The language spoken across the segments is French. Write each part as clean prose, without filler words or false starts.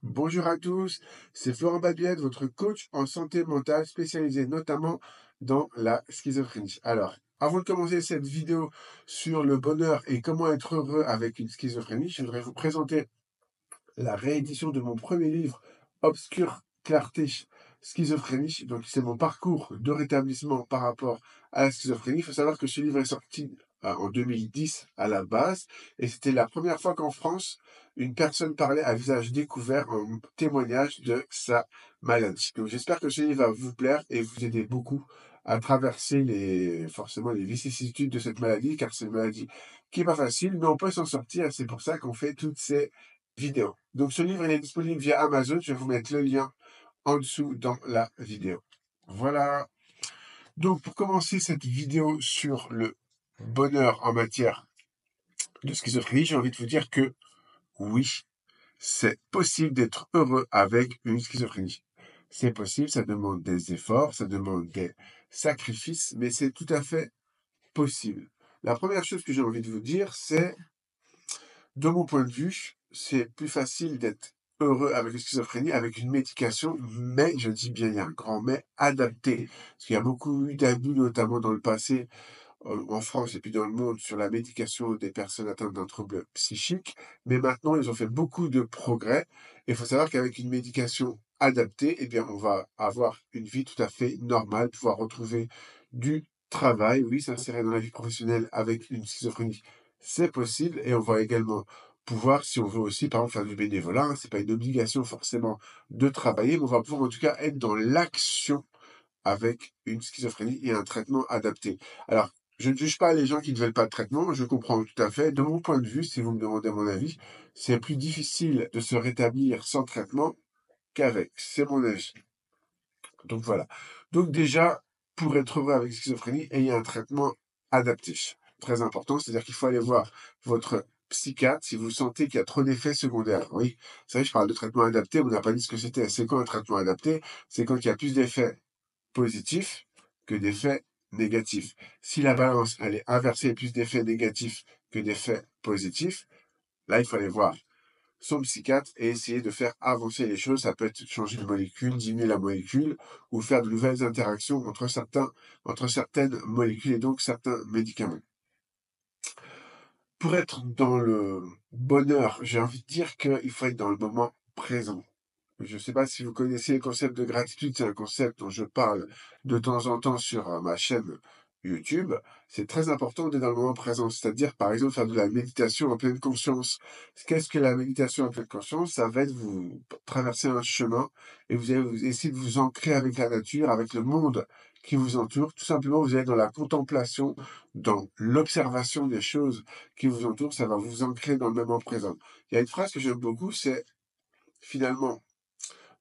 Bonjour à tous, c'est Florent Babiette, votre coach en santé mentale spécialisé notamment dans la schizophrénie. Alors, avant de commencer cette vidéo sur le bonheur et comment être heureux avec une schizophrénie, je voudrais vous présenter la réédition de mon premier livre, Obscure Clarté Schizophrénie. Donc, c'est mon parcours de rétablissement par rapport à la schizophrénie. Il faut savoir que ce livre est sorti en 2010 à la base, et c'était la première fois qu'en France, une personne parlait à visage découvert en témoignage de sa maladie. Donc, j'espère que ce livre va vous plaire et vous aider beaucoup à traverser forcément les vicissitudes de cette maladie, car c'est une maladie qui est pas facile, mais on peut s'en sortir, et c'est pour ça qu'on fait toutes ces vidéo. Donc ce livre, il est disponible via Amazon. Je vais vous mettre le lien en dessous dans la vidéo. Voilà. Donc pour commencer cette vidéo sur le bonheur en matière de schizophrénie, j'ai envie de vous dire que oui, c'est possible d'être heureux avec une schizophrénie. C'est possible, ça demande des efforts, ça demande des sacrifices, mais c'est tout à fait possible. La première chose que j'ai envie de vous dire, c'est de mon point de vue, c'est plus facile d'être heureux avec une schizophrénie avec une médication, mais, je dis bien, il y a un grand mais, adapté. Parce qu'il y a beaucoup eu d'abus, notamment dans le passé, en France et puis dans le monde, sur la médication des personnes atteintes d'un trouble psychique. Mais maintenant, ils ont fait beaucoup de progrès. Et il faut savoir qu'avec une médication adaptée, eh bien, on va avoir une vie tout à fait normale, pouvoir retrouver du travail, oui, s'insérer dans la vie professionnelle avec une schizophrénie, c'est possible. Et on va également pouvoir, si on veut aussi, par exemple, faire du bénévolat, hein, c'est pas une obligation forcément de travailler, mais on va pouvoir en tout cas être dans l'action avec une schizophrénie et un traitement adapté. Alors, je ne juge pas les gens qui ne veulent pas de traitement, je comprends tout à fait. De mon point de vue, si vous me demandez mon avis, c'est plus difficile de se rétablir sans traitement qu'avec. C'est mon avis. Donc voilà. Donc déjà, pour être heureux avec schizophrénie, ayez un traitement adapté. Très important, c'est-à-dire qu'il faut aller voir votre psychiatre si vous sentez qu'il y a trop d'effets secondaires. Oui, c'est vrai, je parle de traitement adapté, on n'a pas dit ce que c'était. C'est quoi un traitement adapté? C'est quand il y a plus d'effets positifs que d'effets négatifs. Si la balance, elle est inversée, plus d'effets négatifs que d'effets positifs, là, il faut aller voir son psychiatre et essayer de faire avancer les choses. Ça peut être changer de molécule, diminuer la molécule, ou faire de nouvelles interactions entre certaines molécules et donc certains médicaments. Pour être dans le bonheur, j'ai envie de dire qu'il faut être dans le moment présent. Je ne sais pas si vous connaissez le concept de gratitude, c'est un concept dont je parle de temps en temps sur ma chaîne YouTube. C'est très important d'être dans le moment présent, c'est-à-dire par exemple faire de la méditation en pleine conscience. Qu'est-ce que la méditation en pleine conscience? Ça va être vous traverser un chemin et vous allez essayer de vous ancrer avec la nature, avec le monde qui vous entoure. Tout simplement, vous allez dans la contemplation, dans l'observation des choses qui vous entourent. Ça va vous ancrer dans le moment présent. Il y a une phrase que j'aime beaucoup, c'est finalement,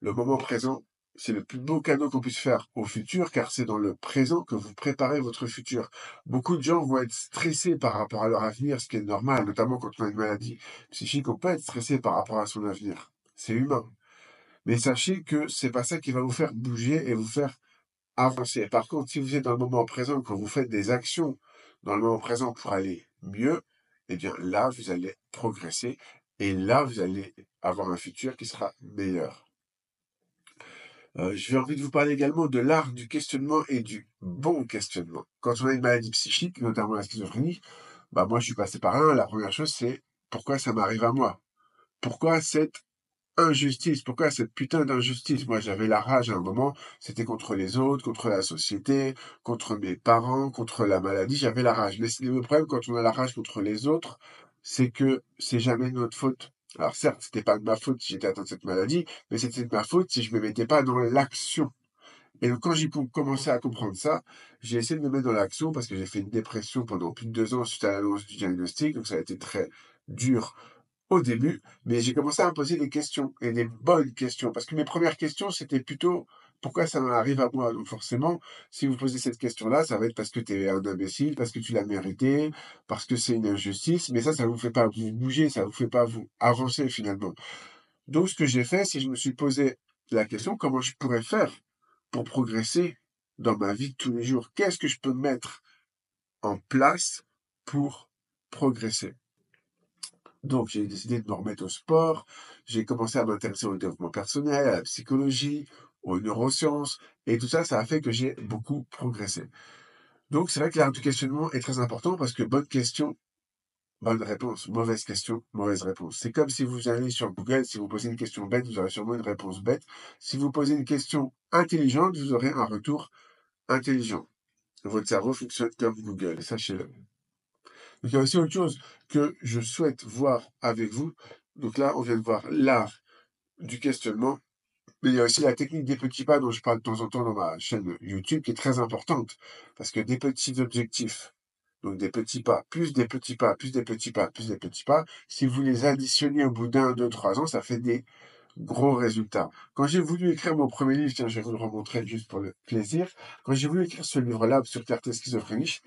le moment présent, c'est le plus beau cadeau qu'on puisse faire au futur, car c'est dans le présent que vous préparez votre futur. Beaucoup de gens vont être stressés par rapport à leur avenir, ce qui est normal, notamment quand on a une maladie psychique, on peut être stressé par rapport à son avenir. C'est humain. Mais sachez que c'est pas ça qui va vous faire bouger et vous faire avancer. Par contre, si vous êtes dans le moment présent, quand vous faites des actions dans le moment présent pour aller mieux, eh bien là, vous allez progresser et là, vous allez avoir un futur qui sera meilleur. J'ai envie de vous parler également de l'art du questionnement et du bon questionnement. Quand on a une maladie psychique, notamment la schizophrénie, bah moi je suis passé par là. La première chose c'est pourquoi ça m'arrive à moi? Pourquoi cette injustice? Pourquoi cette putain d'injustice? Moi j'avais la rage à un moment, c'était contre les autres, contre la société, contre mes parents, contre la maladie, j'avais la rage. Mais le problème quand on a la rage contre les autres, c'est que c'est jamais notre faute. Alors certes, c'était pas de ma faute si j'étais atteint de cette maladie, mais c'était de ma faute si je me mettais pas dans l'action. Et donc, quand j'ai commencé à comprendre ça, j'ai essayé de me mettre dans l'action parce que j'ai fait une dépression pendant plus de 2 ans suite à l'annonce du diagnostic. Donc, ça a été très dur au début, mais j'ai commencé à me poser des questions et des bonnes questions. Parce que mes premières questions, c'était plutôt pourquoi ça m'arrive à moi. Donc, forcément, si vous posez cette question-là, ça va être parce que tu es un imbécile, parce que tu l'as mérité, parce que c'est une injustice. Mais ça vous fait pas vous bouger, ça vous fait pas vous avancer finalement. Donc, ce que j'ai fait, c'est que je me suis posé la question, comment je pourrais faire pour progresser dans ma vie de tous les jours? Qu'est-ce que je peux mettre en place pour progresser? Donc, j'ai décidé de me remettre au sport. J'ai commencé à m'intéresser au développement personnel, à la psychologie, aux neurosciences. Et tout ça, ça a fait que j'ai beaucoup progressé. Donc, c'est vrai que l'art du questionnement est très important parce que bonne question, bonne réponse. Mauvaise question, mauvaise réponse. C'est comme si vous allez sur Google, si vous posez une question bête, vous aurez sûrement une réponse bête. Si vous posez une question intelligente, vous aurez un retour intelligent. Votre cerveau fonctionne comme Google, sachez-le. Donc, il y a aussi autre chose que je souhaite voir avec vous. Donc là, on vient de voir l'art du questionnement, mais il y a aussi la technique des petits pas dont je parle de temps en temps dans ma chaîne YouTube qui est très importante. Parce que des petits objectifs, donc des petits pas, plus des petits pas, plus des petits pas, plus des petits pas, si vous les additionnez au bout d'un, deux, 3 ans, ça fait des gros résultats. Quand j'ai voulu écrire mon premier livre, tiens, je vais vous le remontrer juste pour le plaisir. Quand j'ai voulu écrire ce livre-là sur clarté schizophrénie,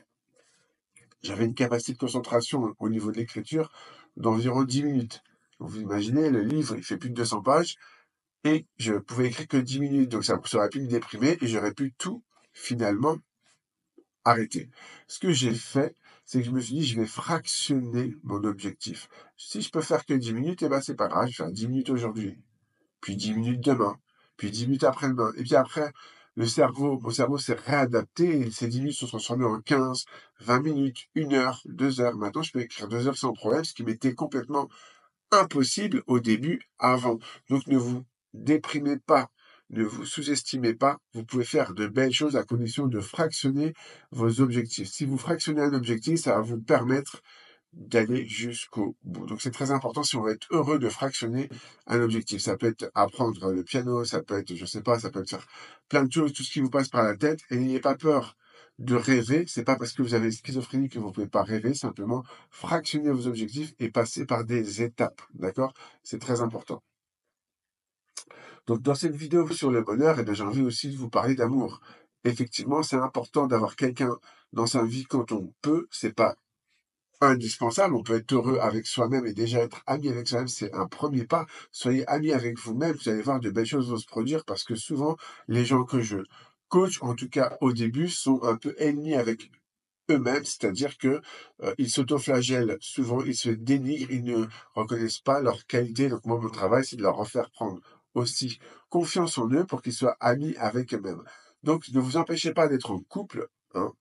j'avais une capacité de concentration au niveau de l'écriture d'environ 10 minutes. Donc, vous imaginez, le livre, il fait plus de 200 pages et je pouvais écrire que 10 minutes. Donc, ça aurait pu me déprimer et j'aurais pu tout, finalement, arrêter. Ce que j'ai fait, c'est que je me suis dit, je vais fractionner mon objectif. Si je peux faire que 10 minutes, eh ben, c'est pas grave, je vais faire 10 minutes aujourd'hui, puis 10 minutes demain, puis 10 minutes après-demain. Et puis après, mon cerveau s'est réadapté et ces 10 minutes sont transformées en 15, 20 minutes, 1 heure, 2 heures. Maintenant, je peux écrire 2 heures sans problème, ce qui m'était complètement impossible au début avant. Donc, ne vous déprimez pas, ne vous sous-estimez pas. Vous pouvez faire de belles choses à condition de fractionner vos objectifs. Si vous fractionnez un objectif, ça va vous permettre d'aller jusqu'au bout. Donc c'est très important si on veut être heureux de fractionner un objectif. Ça peut être apprendre le piano, ça peut être, je sais pas, ça peut être faire plein de choses, tout ce qui vous passe par la tête. Et n'ayez pas peur de rêver. C'est pas parce que vous avez une schizophrénie que vous pouvez pas rêver. Simplement, fractionnez vos objectifs et passez par des étapes. D'accord? C'est très important. Donc dans cette vidéo sur le bonheur, eh bien, j'ai envie aussi de vous parler d'amour. Effectivement, c'est important d'avoir quelqu'un dans sa vie quand on peut. C'est pas indispensable. On peut être heureux avec soi-même et déjà être ami avec soi-même, c'est un premier pas. Soyez ami avec vous-même, vous allez voir de belles choses vont se produire parce que souvent, les gens que je coach, en tout cas au début, sont un peu ennemis avec eux-mêmes, c'est-à-dire que ils s'autoflagellent souvent, ils se dénigrent, ils ne reconnaissent pas leurs qualités. Donc moi, mon travail, c'est de leur refaire prendre aussi confiance en eux pour qu'ils soient amis avec eux-mêmes. Donc, ne vous empêchez pas d'être en couple, hein,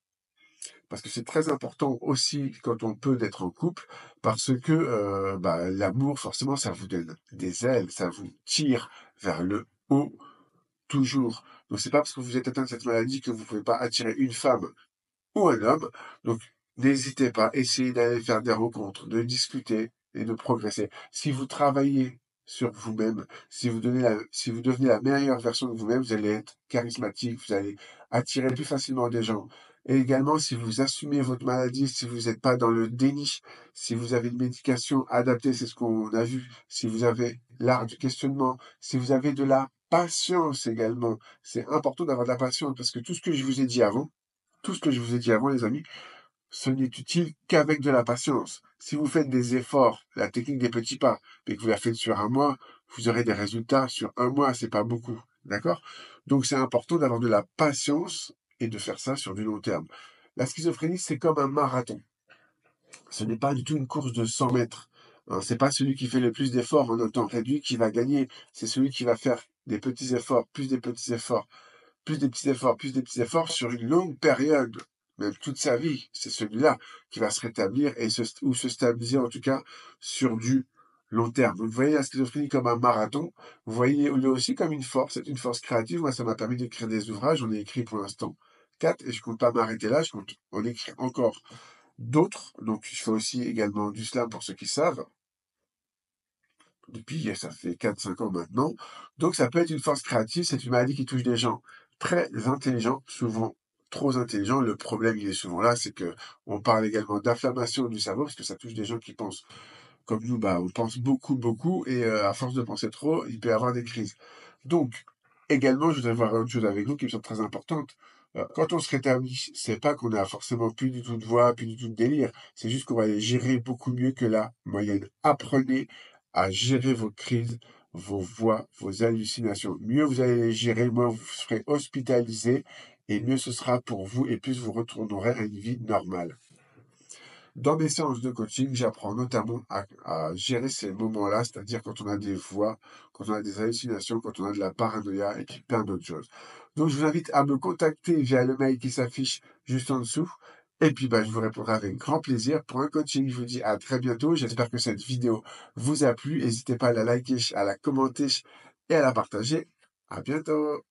parce que c'est très important aussi quand on peut d'être en couple, parce que bah, l'amour, forcément, ça vous donne des ailes, ça vous tire vers le haut toujours. Donc c'est pas parce que vous êtes atteint de cette maladie que vous pouvez pas attirer une femme ou un homme. Donc n'hésitez pas, essayez d'aller faire des rencontres, de discuter et de progresser. Si vous travaillez sur vous-même, si vous devenez la meilleure version de vous-même, vous allez être charismatique, vous allez attirer plus facilement des gens. Et également, si vous assumez votre maladie, si vous n'êtes pas dans le déni, si vous avez une médication adaptée, c'est ce qu'on a vu, si vous avez l'art du questionnement, si vous avez de la patience également, c'est important d'avoir de la patience parce que tout ce que je vous ai dit avant, tout ce que je vous ai dit avant, les amis, ce n'est utile qu'avec de la patience. Si vous faites des efforts, la technique des petits pas, mais que vous la faites sur un mois, vous aurez des résultats sur un mois, c'est pas beaucoup. D'accord? Donc c'est important d'avoir de la patience et de faire ça sur du long terme. La schizophrénie, c'est comme un marathon. Ce n'est pas du tout une course de 100 mètres. Hein, c'est pas celui qui fait le plus d'efforts en un temps réduit qui va gagner. C'est celui qui va faire des petits efforts, plus des petits efforts, plus des petits efforts, plus des petits efforts sur une longue période, même toute sa vie. C'est celui-là qui va se rétablir ou se stabiliser en tout cas sur du long terme. Donc, vous voyez la schizophrénie comme un marathon. Vous voyez là aussi comme une force. C'est une force créative. Moi, ça m'a permis d'écrire des ouvrages. J'en ai écrit pour l'instant 4 et je compte pas m'arrêter là. Je compte en écrire encore d'autres. Donc, je fais aussi également du slam pour ceux qui savent. Depuis, ça fait 4 5 ans maintenant. Donc, ça peut être une force créative. C'est une maladie qui touche des gens très intelligents, souvent trop intelligents. Le problème, il est souvent là, c'est que on parle également d'inflammation du cerveau, parce que ça touche des gens qui pensent comme nous, bah, on pense beaucoup, beaucoup, et à force de penser trop, il peut y avoir des crises. Donc, également, je voudrais voir autre chose avec vous qui me semble très importante. Quand on se rétablit, c'est pas qu'on a forcément plus du tout de voix, plus du tout de délire. C'est juste qu'on va les gérer beaucoup mieux que la moyenne. Apprenez à gérer vos crises, vos voix, vos hallucinations. Mieux vous allez les gérer, moins vous serez hospitalisé, et mieux ce sera pour vous, et plus vous retournerez à une vie normale. Dans mes séances de coaching, j'apprends notamment à gérer ces moments-là, c'est-à-dire quand on a des voix, quand on a des hallucinations, quand on a de la paranoïa et puis plein d'autres choses. Donc, je vous invite à me contacter via le mail qui s'affiche juste en dessous. Et puis, bah, je vous répondrai avec grand plaisir pour un coaching. Je vous dis à très bientôt. J'espère que cette vidéo vous a plu. N'hésitez pas à la liker, à la commenter et à la partager. À bientôt.